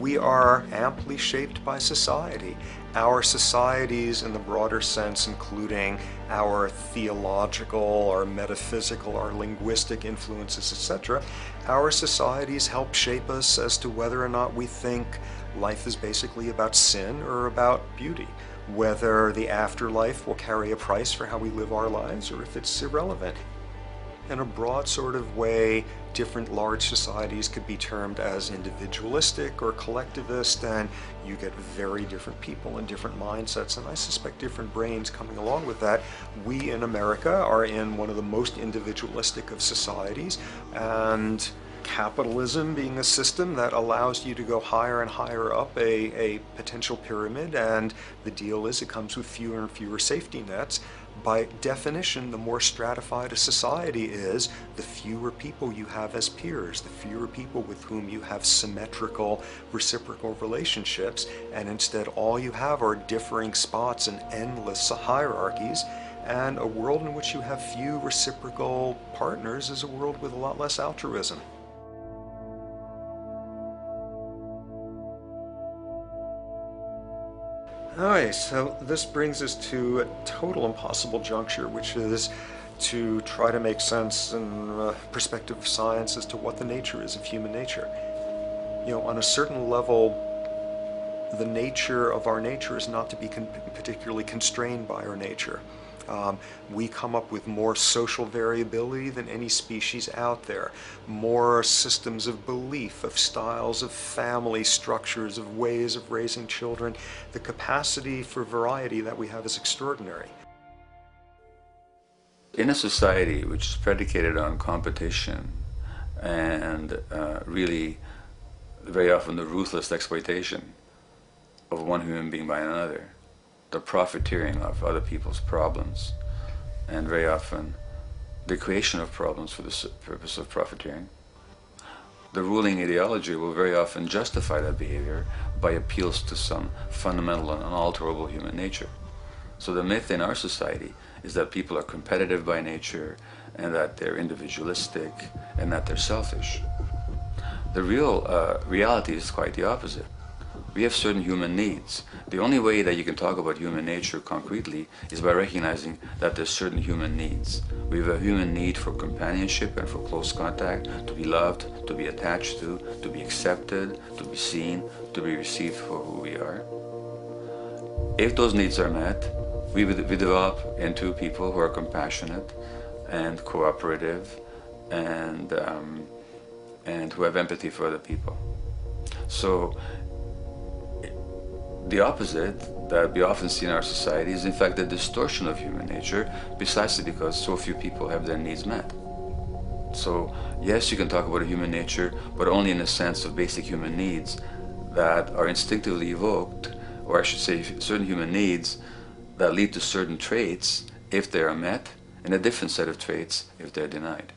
we are amply shaped by society. Our societies in the broader sense, including our theological, our metaphysical, our linguistic influences, etc., our societies help shape us as to whether or not we think life is basically about sin or about beauty, whether the afterlife will carry a price for how we live our lives or if it's irrelevant. In a broad sort of way, different large societies could be termed as individualistic or collectivist, and you get very different people and different mindsets, and I suspect different brains coming along with that. We in America are in one of the most individualistic of societies, and capitalism being a system that allows you to go higher and higher up a potential pyramid, and the deal is it comes with fewer and fewer safety nets. By definition, the more stratified a society is, the fewer people you have as peers, the fewer people with whom you have symmetrical, reciprocal relationships, and instead all you have are differing spots and endless hierarchies. And a world in which you have few reciprocal partners is a world with a lot less altruism. Alright, so this brings us to a total impossible juncture, which is to try to make sense in perspective of science as to what the nature is of human nature. You know, on a certain level, the nature of our nature is not to be particularly constrained by our nature. We come up with more social variability than any species out there, more systems of belief, of styles of family structures, of ways of raising children. The capacity for variety that we have is extraordinary. In a society which is predicated on competition and really very often the ruthless exploitation of one human being by another, the profiteering of other people's problems, and very often the creation of problems for the purpose of profiteering, the ruling ideology will very often justify that behavior by appeals to some fundamental and unalterable human nature. So the myth in our society is that people are competitive by nature, and that they're individualistic, and that they're selfish. The real reality is quite the opposite. We have certain human needs. The only way that you can talk about human nature concretely is by recognizing that there's certain human needs. We have a human need for companionship and for close contact, to be loved, to be attached to be accepted, to be seen, to be received for who we are. If those needs are met, we develop into people who are compassionate and cooperative and who have empathy for other people. So the opposite that we often see in our society is in fact the distortion of human nature, precisely because so few people have their needs met. So yes, you can talk about a human nature, but only in the sense of basic human needs that are instinctively evoked, or I should say certain human needs that lead to certain traits if they are met, and a different set of traits if they're denied.